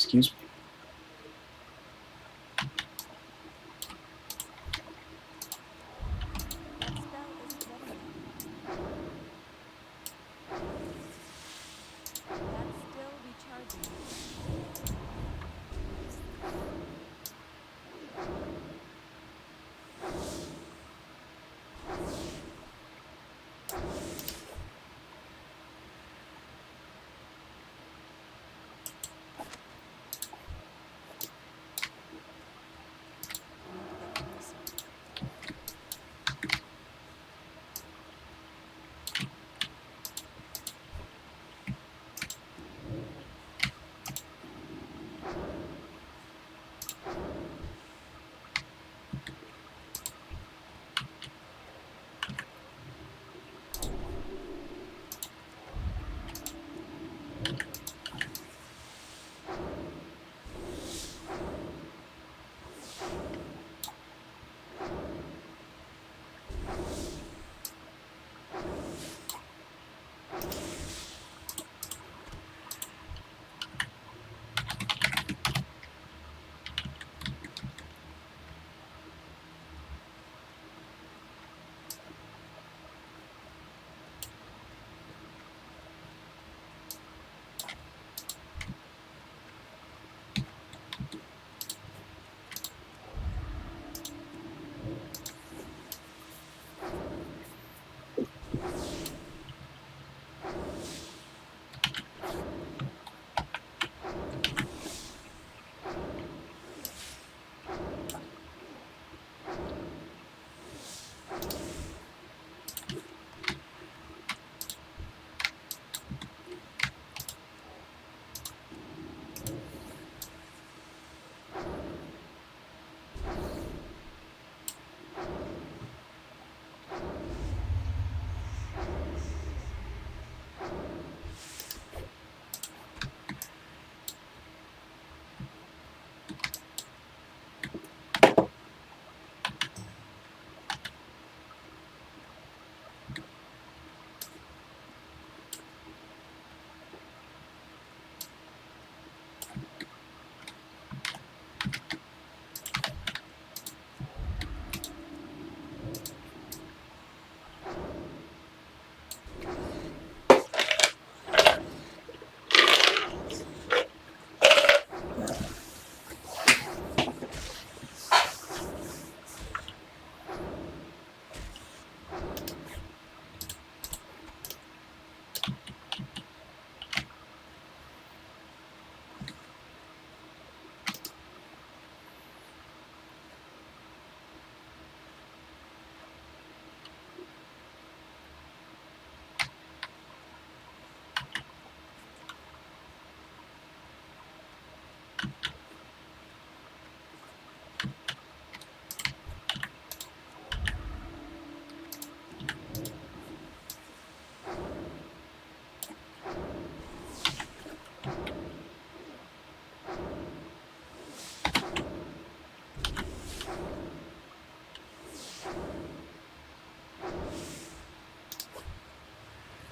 Excuse me. That spell isn't ready yet. That's still recharging.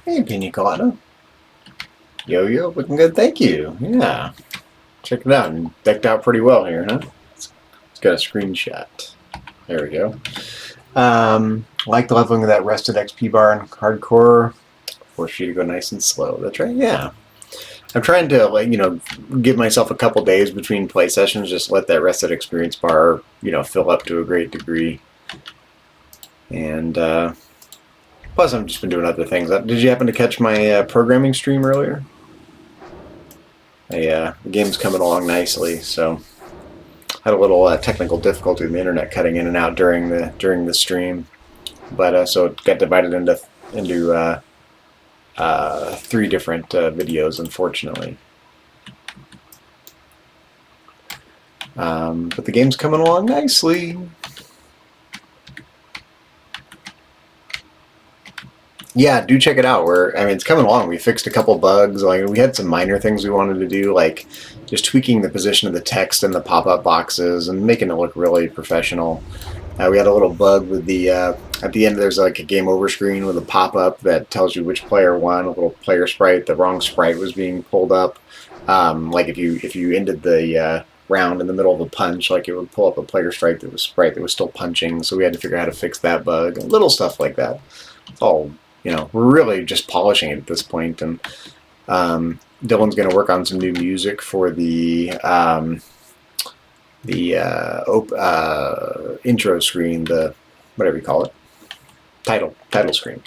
Hey, Pina Colada. Yo, looking good, thank you. Yeah. Check it out. And decked out pretty well here, huh? It's got a screenshot. There we go. Like the leveling of that rested XP bar in hardcore. Force you to go nice and slow. That's right, yeah. I'm trying to, like, give myself a couple days between play sessions, just let that rested experience bar, fill up to a great degree. And, plus I've just been doing other things. Did you happen to catch my programming stream earlier? The game's coming along nicely, so had a little technical difficulty with the internet cutting in and out during the stream, but so it got divided into 3 different videos, unfortunately. But the game's coming along nicely. Yeah, do check it out. It's coming along. We fixed a couple bugs. Like, we had some minor things we wanted to do, like just tweaking the position of the text in the pop-up boxes and making it look really professional. We had a little bug with the at the end. There's like a game over screen with a pop-up that tells you which player won. A little player sprite. The wrong sprite was being pulled up. Like if you ended the round in the middle of a punch, like it would pull up a player sprite that was still punching. So we had to figure out how to fix that bug. And little stuff like that. It's all. We're really just polishing it at this point, and Dylan's going to work on some new music for the intro screen, the whatever you call it, title screen.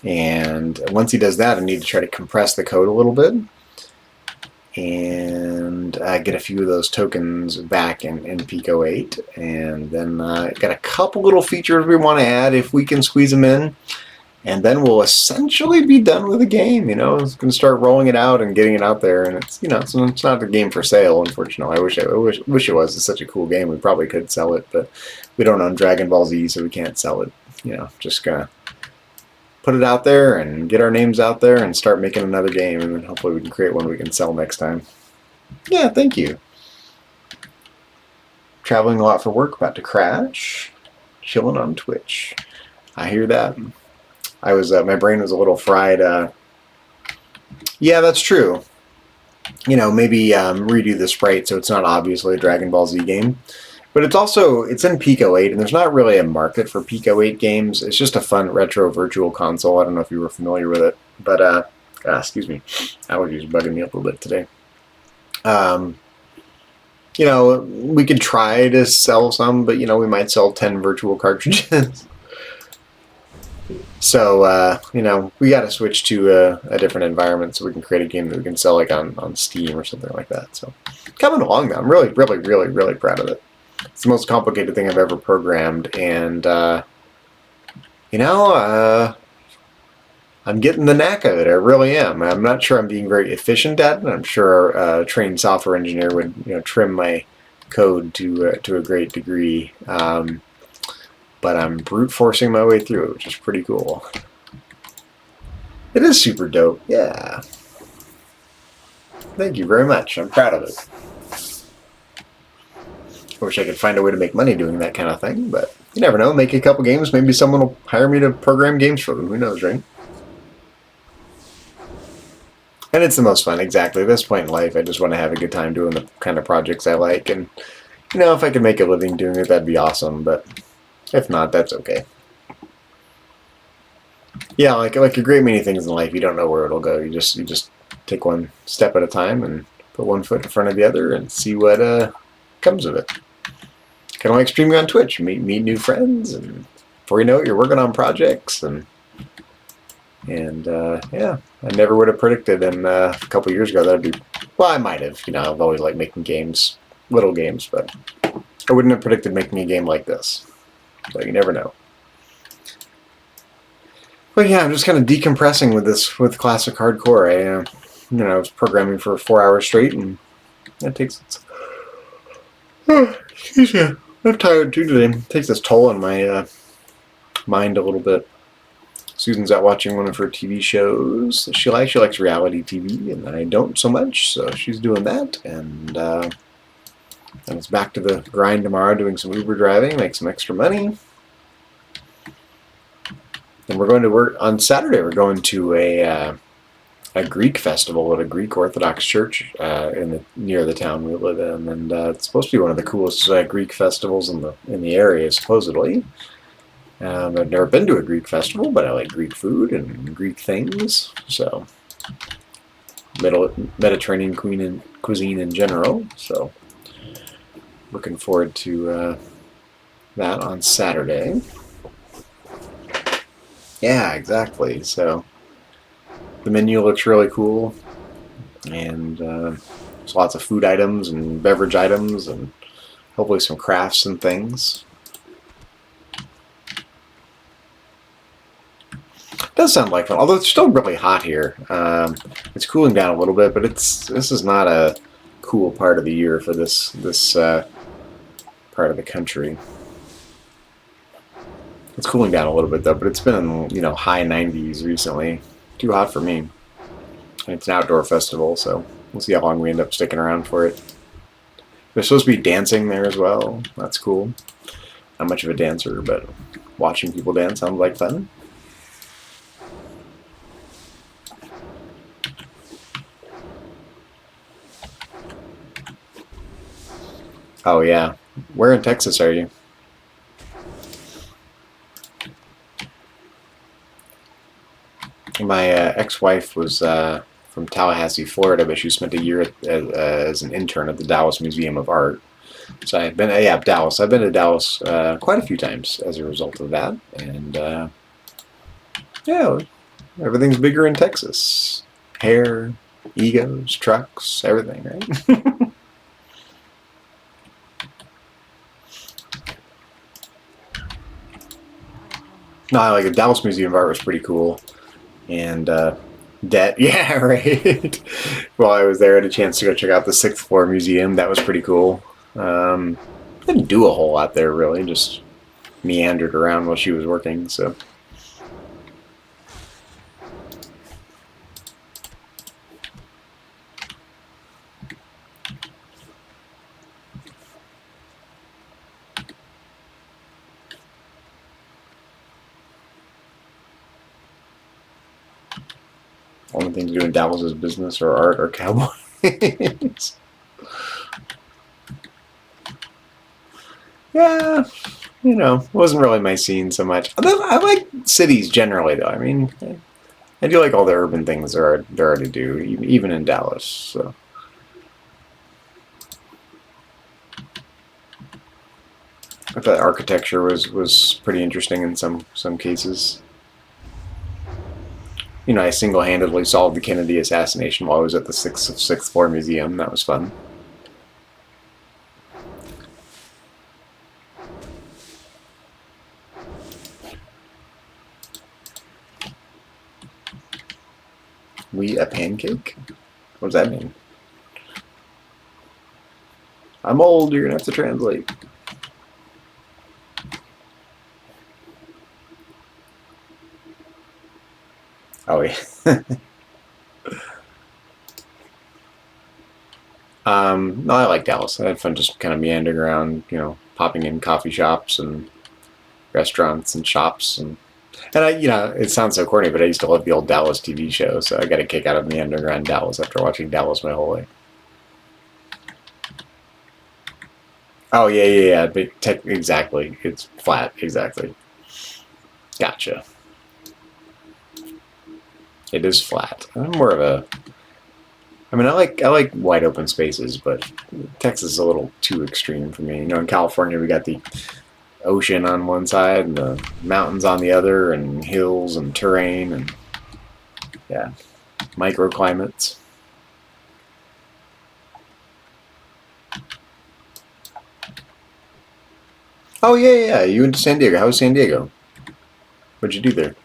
And once he does that, I need to try to compress the code a little bit and get a few of those tokens back in Pico 8, and then got a couple little features we want to add if we can squeeze them in. And then we'll essentially be done with the game. It's going to start rolling it out and getting it out there. And it's it's not a game for sale, unfortunately. I wish it was. It's such a cool game. We probably could sell it, but we don't own Dragon Ball Z, so we can't sell it. Just gonna put it out there and get our names out there and start making another game, and then hopefully we can create one we can sell next time. Yeah, thank you. Traveling a lot for work, about to crash. Chilling on Twitch. I hear that. I was my brain was a little fried. Yeah, that's true. Maybe redo the sprite so it's not obviously a Dragon Ball Z game, but it's in Pico 8, and there's not really a market for Pico 8 games. It's just a fun retro virtual console. I don't know if you were familiar with it, but excuse me, allergies bugging me up a little bit today. We could try to sell some, but we might sell 10 virtual cartridges. So, we got to switch to a different environment so we can create a game that we can sell like on Steam or something like that. So, coming along now. I'm really, really, really, really proud of it. It's the most complicated thing I've ever programmed, and, I'm getting the knack of it. I really am. I'm not sure I'm being very efficient at it. I'm sure a trained software engineer would, trim my code to a great degree. But I'm brute forcing my way through it, which is pretty cool. It is super dope, yeah. Thank you very much. I'm proud of it. I wish I could find a way to make money doing that kind of thing, but you never know. Make a couple games, maybe someone will hire me to program games for them. Who knows, right? And it's the most fun, exactly. At this point in life, I just want to have a good time doing the kind of projects I like, and if I could make a living doing it, that'd be awesome, but if not, that's okay. Yeah, like a great many things in life, you don't know where it'll go. You just take one step at a time and put one foot in front of the other and see what comes of it. Kind of like streaming on Twitch, meet new friends, and before you know it, you're working on projects, and yeah, I never would have predicted in a couple years ago that'd be. Well, I might have. I've always liked making games, little games, but I wouldn't have predicted making a game like this. But you never know. But yeah, I'm just kind of decompressing with classic hardcore. I was programming for 4 hours straight, and that takes its. Excuse me, I'm tired too today. It takes its toll on my mind a little bit. Susan's out watching one of her TV shows. She likes reality TV, and I don't so much. So she's doing that, and it's back to the grind tomorrow, doing some Uber driving, make some extra money. And we're going to work on Saturday. We're going to a Greek festival at a Greek Orthodox church near the town we live in, and it's supposed to be one of the coolest Greek festivals in the area, supposedly. I've never been to a Greek festival, but I like Greek food and Greek things, so Mediterranean cuisine in general. So looking forward to that on Saturday. Yeah, exactly. So the menu looks really cool, and there's lots of food items and beverage items, and hopefully some crafts and things. It does sound like fun, although it's still really hot here. It's cooling down a little bit, but this is not a cool part of the year for this part of the country. It's cooling down a little bit though, but it's been in, high 90s recently. Too hot for me. And it's an outdoor festival, so we'll see how long we end up sticking around for it. There's supposed to be dancing there as well. That's cool. Not much of a dancer, but watching people dance sounds like fun. Oh yeah. Where in Texas are you? My ex-wife was from Tallahassee, Florida, but she spent a year as an intern at the Dallas Museum of Art. So I've been, Dallas. I've been to Dallas quite a few times as a result of that, and yeah, everything's bigger in Texas. Hair, egos, trucks, everything, right? No, I like the Dallas Museum of Art was pretty cool, and yeah, right. While I was there, I had a chance to go check out the sixth floor museum. That was pretty cool. Didn't do a whole lot there really, just meandered around while she was working. So. Only thing to do in Dallas is business or art or cowboys. Yeah, it wasn't really my scene so much. I like cities generally, though. I mean, I do like all the urban things there are to do, even in Dallas. So. I thought architecture was pretty interesting in some cases. I single-handedly solved the Kennedy assassination while I was at the sixth floor museum. That was fun. We a pancake? What does that mean? I'm old. You're gonna have to translate. Oh yeah. No, I like Dallas. I had fun just kind of meandering around, popping in coffee shops and restaurants and shops and it sounds so corny, but I used to love the old Dallas TV show, so I got a kick out of meandering around Dallas after watching Dallas my whole life. Oh yeah. But exactly, it's flat. Exactly. Gotcha. It is flat. I'm more of a. I mean, I like wide open spaces, but Texas is a little too extreme for me. In California we got the ocean on one side and the mountains on the other, and hills and terrain, and yeah, microclimates. Oh yeah. You went to San Diego. How was San Diego? What'd you do there?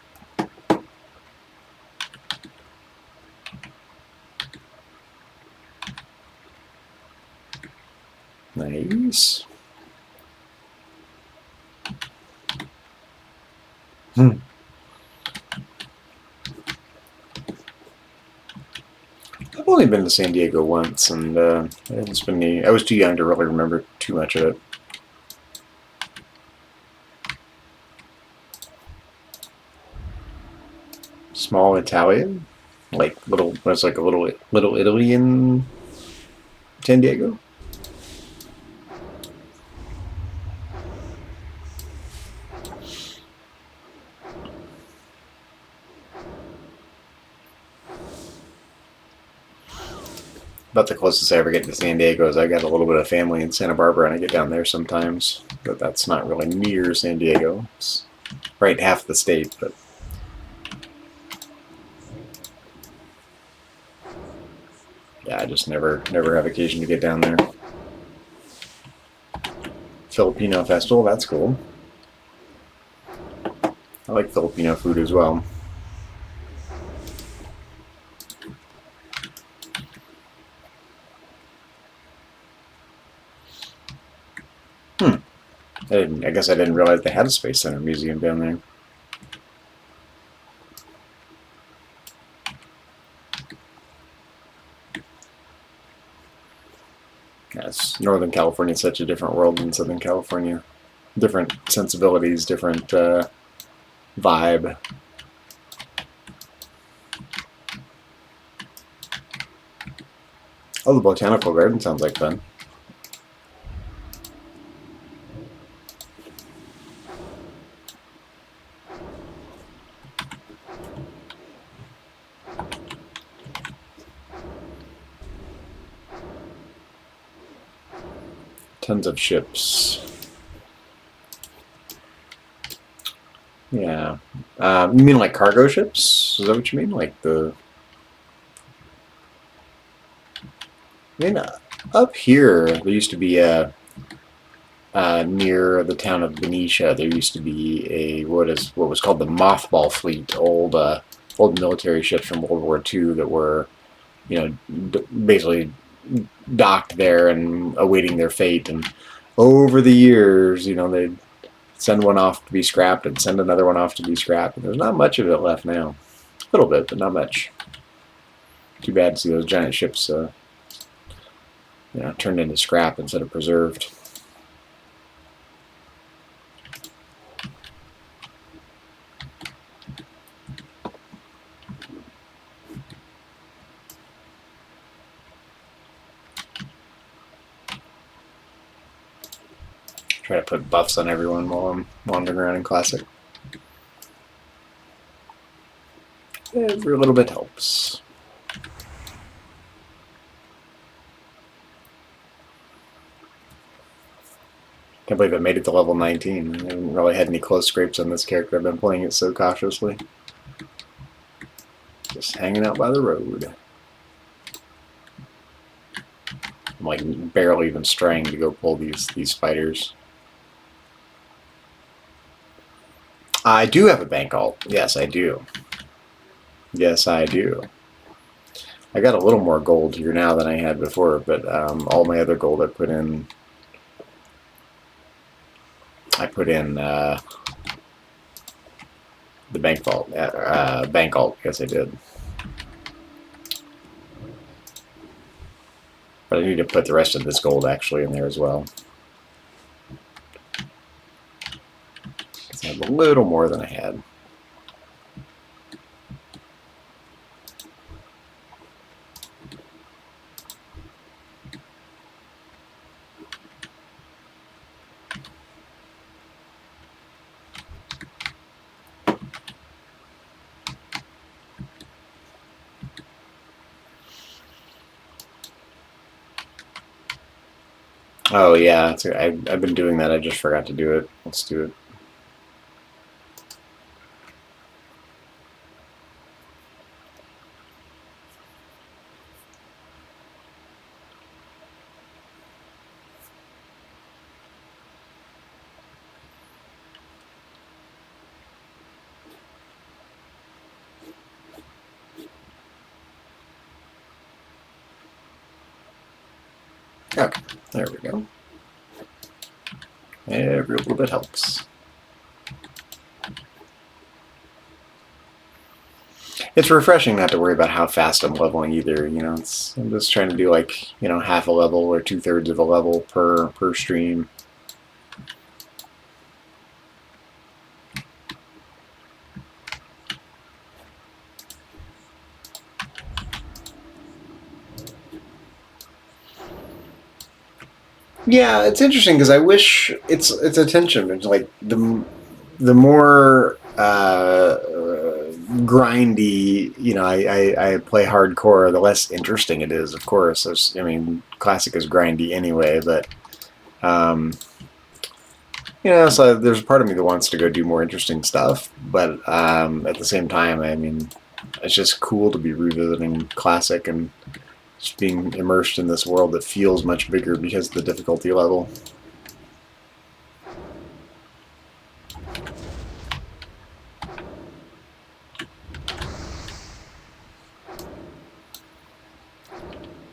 Nice. I've only been to San Diego once, and I was too young to really remember too much of it. Small Italian? Like little, it's like a little Italy in San Diego? About the closest I ever get to San Diego is I got a little bit of family in Santa Barbara, and I get down there sometimes. But that's not really near San Diego. It's right half the state, but yeah, I just never have occasion to get down there. Filipino festival, that's cool. I like Filipino food as well. I guess I didn't realize they had a Space Center museum down there. Yes, Northern California is such a different world than Southern California. Different sensibilities, different vibe. Oh, the Botanical Garden sounds like fun. Tons of ships. Yeah. You mean like cargo ships? Is that what you mean? Like the... I mean, up here, there used to be a... near the town of Benicia, there used to be a what was called the mothball fleet, old military ships from World War II that were, basically docked there and awaiting their fate. And over the years, they'd send one off to be scrapped and send another one off to be scrapped. And there's not much of it left now. A little bit, but not much. Too bad to see those giant ships, turned into scrap instead of preserved. Try to put buffs on everyone while I'm wandering around in Classic. Every little bit helps. Can't believe I made it to level 19. I haven't really had any close scrapes on this character. I've been playing it so cautiously. Just hanging out by the road. I'm like barely even straying to go pull these fighters. I do have a bank alt. Yes, I do. Yes, I do. I got a little more gold here now than I had before, but all my other gold I put in the bank vault, bank alt. Yes, I did. But I need to put the rest of this gold actually in there as well. I have a little more than I had. Oh yeah, I've been doing that. I just forgot to do it. Let's do it. Okay, there we go. Every little bit helps. It's refreshing not to worry about how fast I'm leveling either. I'm just trying to do like half a level or 2/3 of a level per stream. Yeah, it's interesting because I wish it's attention. It's like the more grindy, I play hardcore, the less interesting it is. Of course, I mean, classic is grindy anyway, but um, so there's a part of me that wants to go do more interesting stuff, but at the same time, I mean, it's just cool to be revisiting classic and just being immersed in this world that feels much bigger because of the difficulty level.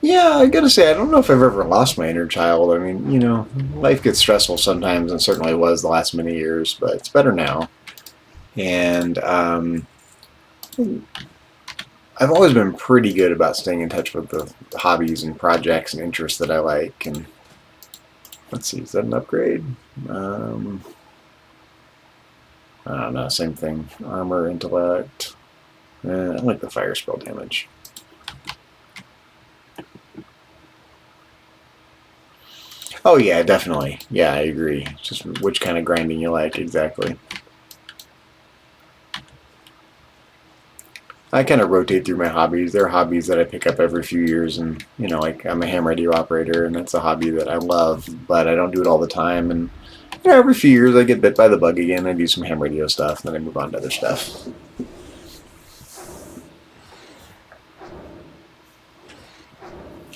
Yeah, I gotta say, I don't know if I've ever lost my inner child. I mean, life gets stressful sometimes, and certainly was the last many years, but it's better now. And I've always been pretty good about staying in touch with the hobbies and projects and interests that I like. And let's see, is that an upgrade? I don't know, same thing. Armor, intellect. I like the fire spell damage. Oh yeah, definitely. Yeah, I agree. Just which kind of grinding you like, exactly. I kind of rotate through my hobbies. There are hobbies that I pick up every few years, and like I'm a ham radio operator, and that's a hobby that I love, but I don't do it all the time. And every few years I get bit by the bug again. I do some ham radio stuff, and then I move on to other stuff.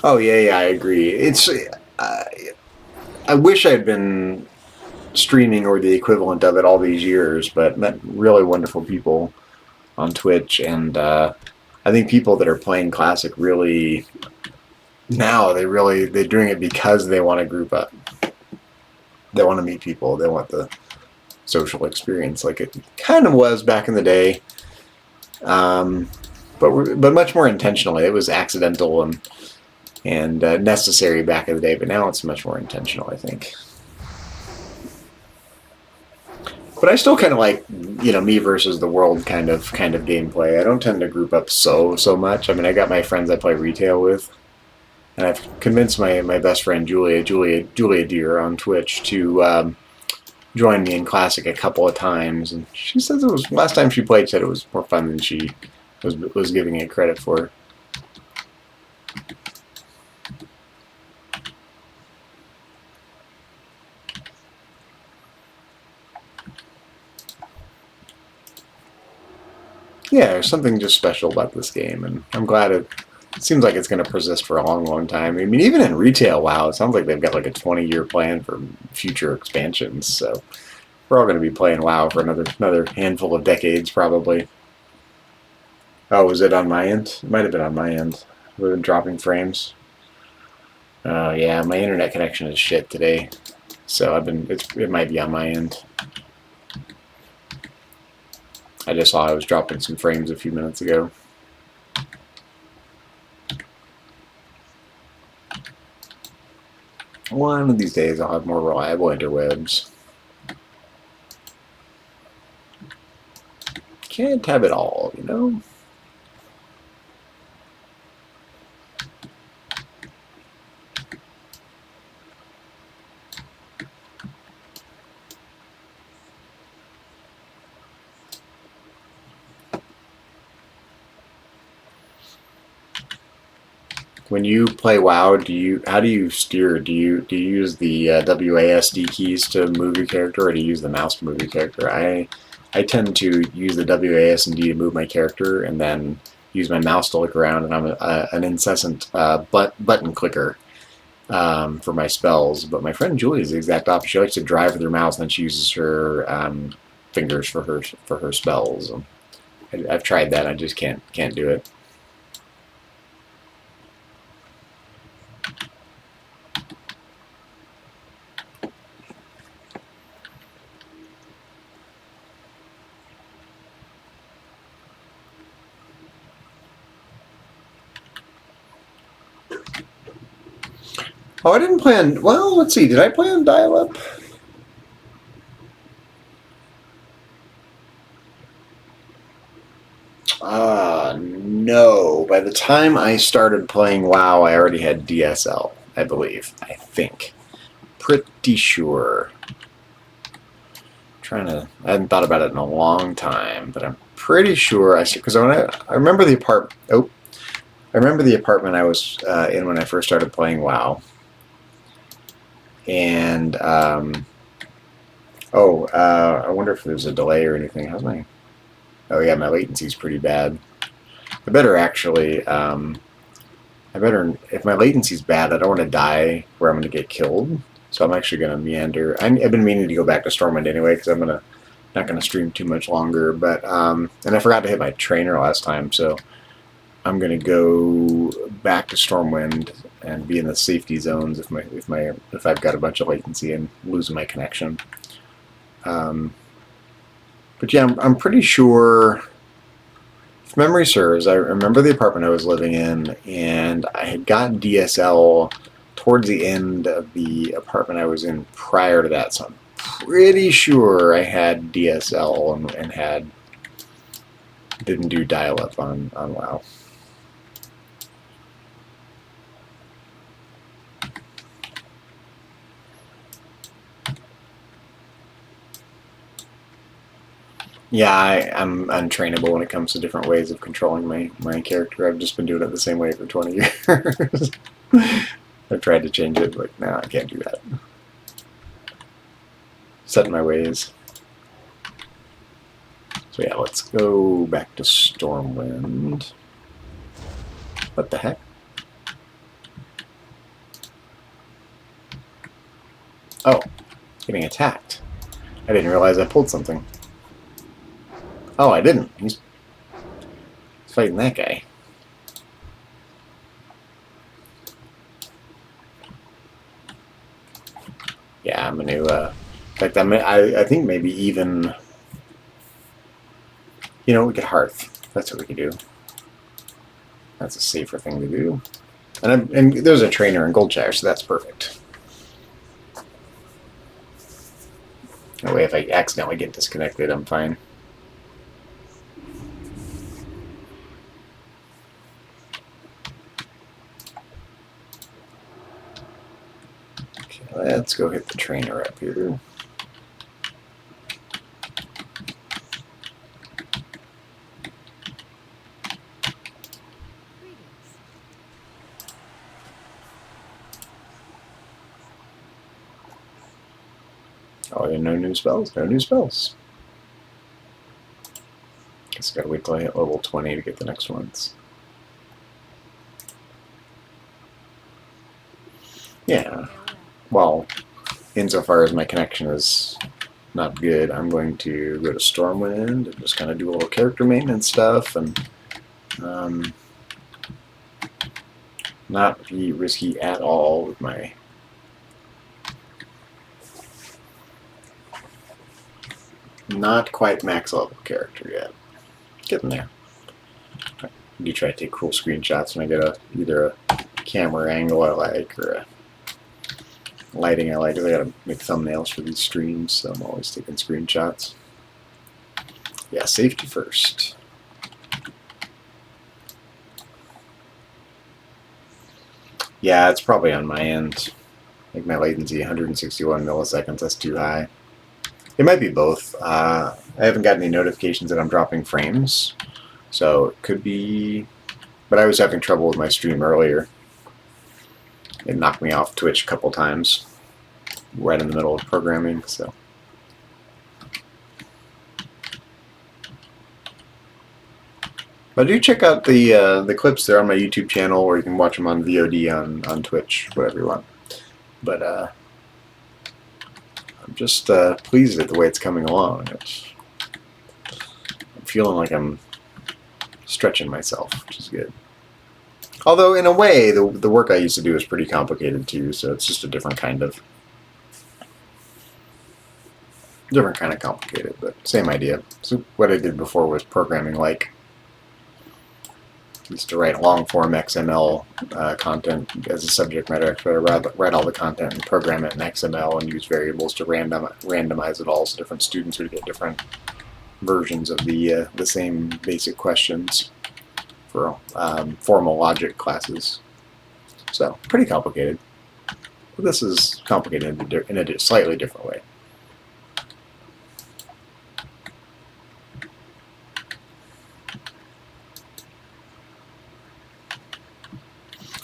Oh yeah, I agree. I wish I'd been streaming or the equivalent of it all these years, but met really wonderful people on Twitch, and I think people that are playing classic really now they're doing it because they want to group up, they want to meet people, they want the social experience like it kind of was back in the day, um, but much more intentionally. It was accidental and necessary back in the day, but now it's much more intentional, I think. But I still kind of like, me versus the world kind of gameplay. I don't tend to group up so much. I mean, I got my friends I play retail with, and I've convinced my best friend Julia Deer on Twitch to join me in Classic a couple of times, and she says it was last time she played. Said it was more fun than she was giving it credit for. Yeah, there's something just special about this game, and I'm glad it seems like it's going to persist for a long time. I mean, even in retail, WoW, it sounds like they've got like a 20-year plan for future expansions. So we're all going to be playing WoW for another handful of decades, probably. Oh, was it on my end? It might have been on my end. We've been dropping frames. Oh yeah, my internet connection is shit today, so it might be on my end. I just saw I was dropping some frames a few minutes ago. One of these days I'll have more reliable interwebs. Can't have it all. When you play WoW, how do you steer? Do you use the WASD keys to move your character, or do you use the mouse to move your character? I tend to use the WASD to move my character, and then use my mouse to look around. And I'm an incessant button clicker for my spells. But my friend Julie is the exact opposite. She likes to drive with her mouse, and then she uses her fingers for her spells. I've tried that. I just can't do it. Oh, I didn't plan. Well, let's see. Did I plan dial-up? No. By the time I started playing WoW, I already had DSL, I believe. I think. pretty sure. I hadn't thought about it in a long time, but I'm pretty sure because I remember the apartment. Oh, I remember the apartment I was in when I first started playing WoW, and I wonder if there's a delay or anything. How's my? Oh yeah, my latency's pretty bad. I better actually. If my latency's bad, I don't want to die where I'm going to get killed. So I'm actually going to meander. I've been meaning to go back to Stormwind anyway because I'm not going to stream too much longer. But and I forgot to hit my trainer last time, so I'm going to go back to Stormwind and be in the safety zones if I've got a bunch of latency and losing my connection. But yeah, I'm pretty sure. If memory serves, I remember the apartment I was living in, and I had gotten DSL towards the end of the apartment I was in prior to that, so I'm pretty sure I had DSL and didn't do dial-up on WoW. Yeah, I'm untrainable when it comes to different ways of controlling my character. I've just been doing it the same way for 20 years. I've tried to change it, but no, I can't do that. Set in my ways. So yeah, let's go back to Stormwind. What the heck? Oh, getting attacked. I didn't realize I pulled something. Oh, I didn't. He's fighting that guy. Yeah, I'm gonna. In fact, I think maybe even. We could Hearth. That's what we could do. That's a safer thing to do. And there's a trainer in Goldshire, so that's perfect. That way, if I accidentally get disconnected, I'm fine. Let's go hit the trainer up here. Oh, yeah, no new spells? No new spells. Guess I gotta wait till I hit level 20 to get the next ones. Yeah. Well, insofar as my connection is not good, I'm going to go to Stormwind and just kind of do a little character maintenance stuff and not be risky at all with my not quite max level character yet. Getting there. I do try to take cool screenshots when I get either a camera angle I like or a lighting I like. I gotta make thumbnails for these streams, so I'm always taking screenshots. Yeah, safety first. Yeah, it's probably on my end. Like my latency, 161 milliseconds, that's too high. It might be both. I haven't got any notifications that I'm dropping frames, so it could be. But I was having trouble with my stream earlier. It knocked me off Twitch a couple times, right in the middle of programming. So, but do check out the clips there on my YouTube channel, or you can watch them on VOD on Twitch, whatever you want. But I'm just pleased at the way it's coming along. I'm feeling like I'm stretching myself, which is good. Although, in a way, the work I used to do is pretty complicated too, so it's just a different kind of complicated, but same idea. So what I did before was programming like used to write long-form XML content as a subject matter expert. Write all the content and program it in XML and use variables to randomize it all, so different students would get different versions of the same basic questions for formal logic classes. So pretty complicated. But this is complicated in a slightly different way.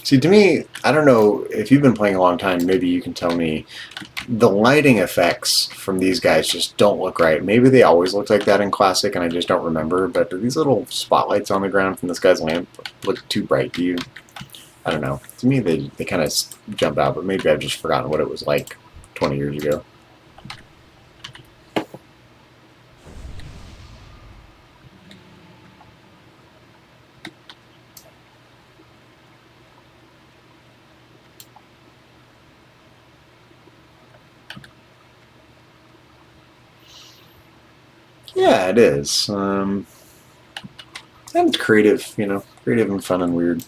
See, to me, I don't know if you've been playing a long time, maybe you can tell me, the lighting effects from these guys just don't look right. Maybe they always looked like that in Classic and I just don't remember, but these little spotlights on the ground from this guy's lamp look too bright to you? I don't know. To me, they kind of jump out, but maybe I've just forgotten what it was like 20 years ago. Yeah, it is. And it's creative, you know, creative and fun and weird.